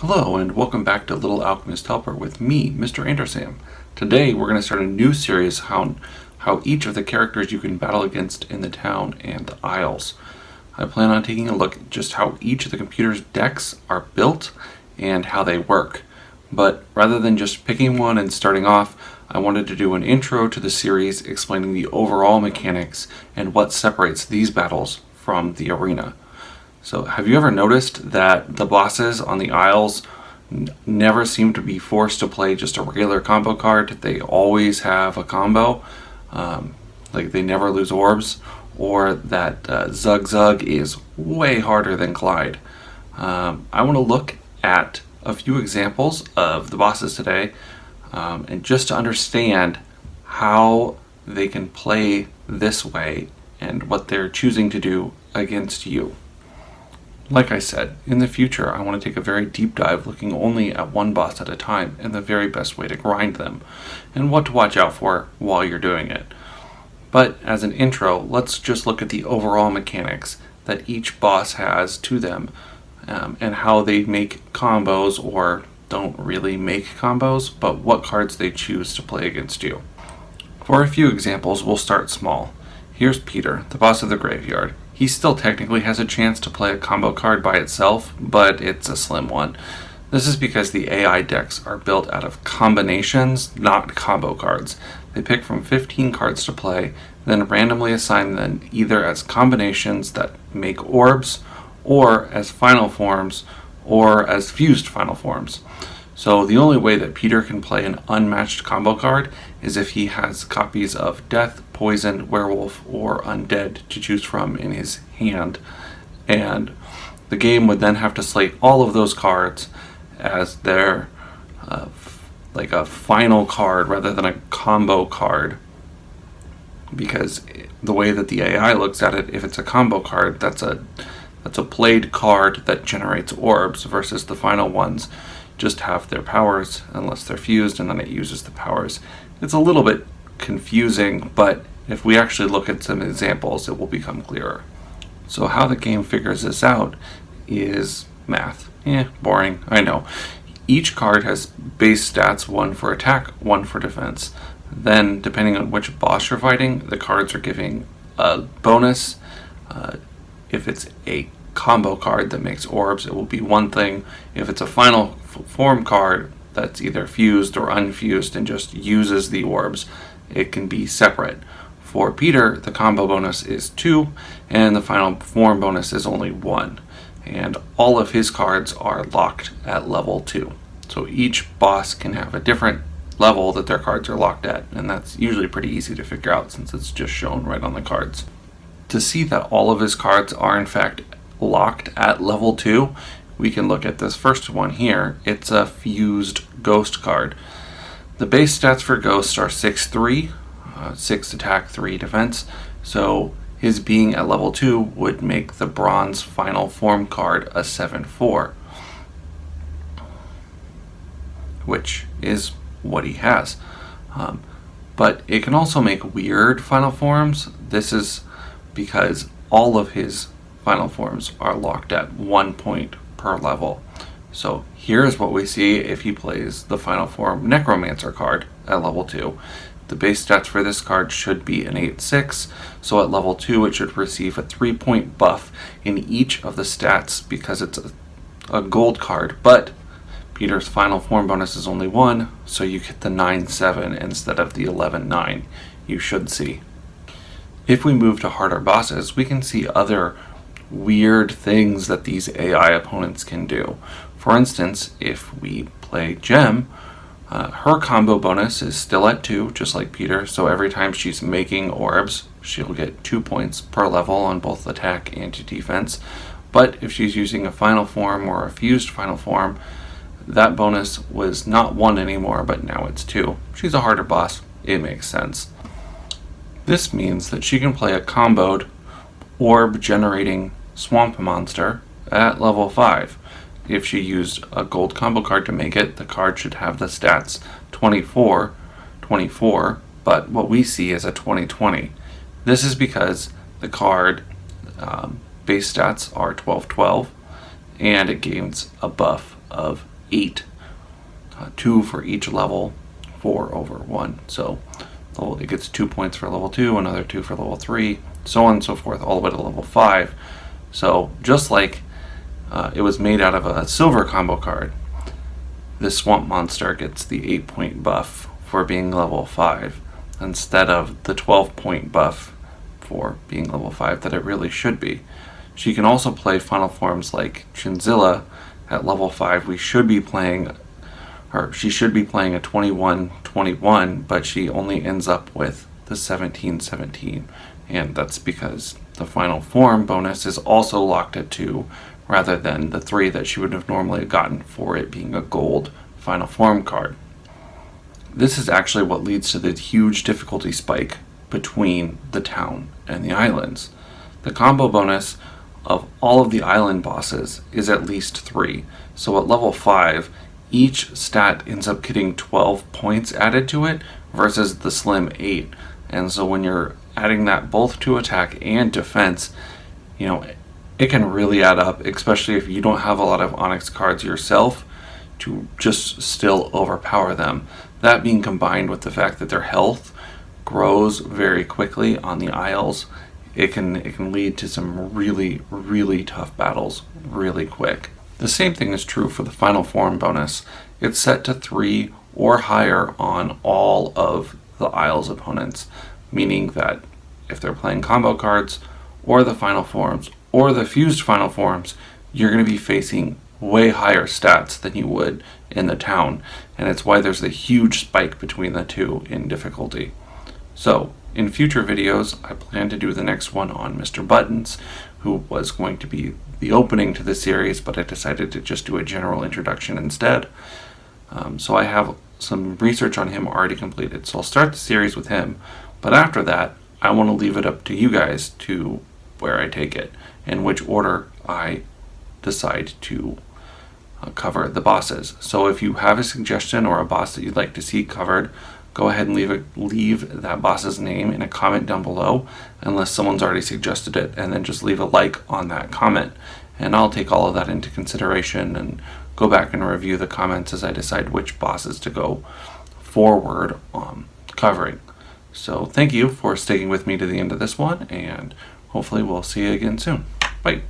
Hello and welcome back to Little Alchemist Helper with me, Mr. Andersam. Today we're going to start a new series on how each of the characters you can battle against in the town and the isles. I plan on taking a look at just how each of the computer's decks are built and how they work. But rather than just picking one and starting off, I wanted to do an intro to the series explaining the overall mechanics and what separates these battles from the arena. So have you ever noticed that the bosses on the Isles never seem to be forced to play just a regular combo card? They always have a combo, like they never lose orbs, or that Zug Zug is way harder than Clyde. I want to look at a few examples of the bosses today, and just to understand how they can play this way and what they're choosing to do against you. Like I said, in the future I want to take a very deep dive looking only at one boss at a time and the very best way to grind them, and what to watch out for while you're doing it. But as an intro, let's just look at the overall mechanics that each boss has to them, and how they make combos or don't really make combos, but what cards they choose to play against you. For a few examples, we'll start small. Here's Peter, the boss of the graveyard. He still technically has a chance to play a combo card by itself, but it's a slim one. This is because the AI decks are built out of combinations, not combo cards. They pick from 15 cards to play, then randomly assign them either as combinations that make orbs, or as final forms, or as fused final forms. So the only way that Peter can play an unmatched combo card is if he has copies of Death, Poison, Werewolf, or Undead to choose from in his hand. And the game would then have to slate all of those cards as their like a final card rather than a combo card. Because the way that the AI looks at it, if it's a combo card, that's a played card that generates orbs, versus the final ones just have their powers unless they're fused, and then it uses the powers. It's a little bit confusing, but if we actually look at some examples, it will become clearer. So how the game figures this out is math. Boring, I know. Each card has base stats, one for attack, one for defense. Then, depending on which boss you're fighting, the cards are giving a bonus. If it's a combo card that makes orbs, it will be one thing. If it's a final form card that's either fused or unfused and just uses the orbs, it can be separate. For Peter, the combo bonus is 2, and the final form bonus is only 1. And all of his cards are locked at level 2. So each boss can have a different level that their cards are locked at, and that's usually pretty easy to figure out since it's just shown right on the cards. To see that all of his cards are in fact locked at level 2, we can look at this first one here. It's a fused ghost card. The base stats for ghosts are 6-3, 6 attack, 3 defense, so his being at level 2 would make the bronze final form card a 7-4, which is what he has. But it can also make weird final forms. This is because all of his final forms are locked at 1 point per level. So here's what we see if he plays the final form Necromancer card at level 2. The base stats for this card should be an 8-6, so at level 2 it should receive a 3-point buff in each of the stats because it's a gold card, but Peter's final form bonus is only 1, so you get the 9-7 instead of the 11-9 you should see. If we move to harder bosses, we can see other weird things that these AI opponents can do. For instance, if we play Gem, her combo bonus is still at 2, just like Peter, so every time she's making orbs, she'll get 2 points per level on both attack and defense. But if she's using a final form or a fused final form, that bonus was not 1 anymore, but now it's 2. She's a harder boss. It makes sense. This means that she can play a comboed orb generating swamp monster at level 5. If she used a gold combo card to make it, the card should have the stats 24, 24, but what we see is a 20-20. This is because the card base stats are 12-12, and it gains a buff of 8, 2 for each level, 4 over 1. So it gets 2 points for level 2, another 2 for level 3, so on and so forth, all the way to level 5. So just like it was made out of a silver combo card, this Swamp Monster gets the 8-point buff for being level 5 instead of the 12-point buff for being level 5 that it really should be. She can also play final forms like Chinzilla at level 5. She should be playing a 21-21, but she only ends up with the 17-17, and that's because the final form bonus is also locked at 2 rather than the 3 that she would have normally gotten for it being a gold final form card. This is actually what leads to the huge difficulty spike between the town and the islands. The combo bonus of all of the island bosses is at least 3. So at level 5, each stat ends up getting 12 points added to it versus the slim 8. And so when you're adding that both to attack and defense, it can really add up, especially if you don't have a lot of Onyx cards yourself to just still overpower them. That being combined with the fact that their health grows very quickly on the Isles, it can lead to some really, really tough battles really quick. The same thing is true for the final form bonus. It's set to 3 or higher on all of the Isles opponents, meaning that if they're playing combo cards or the final forms or the fused final forms, you're going to be facing way higher stats than you would in the town, and it's why there's a huge spike between the two in difficulty. So in future videos, I plan to do the next one on Mr. Buttons, who was going to be the opening to the series, but I decided to just do a general introduction instead. So I have some research on him already completed, so I'll start the series with him, but after that, I want to leave it up to you guys to where I take it, in which order I decide to cover the bosses. So if you have a suggestion or a boss that you'd like to see covered, go ahead and leave that boss's name in a comment down below, unless someone's already suggested it, and then just leave a like on that comment. And I'll take all of that into consideration and go back and review the comments as I decide which bosses to go forward covering. So thank you for sticking with me to the end of this one, and hopefully we'll see you again soon. Bye.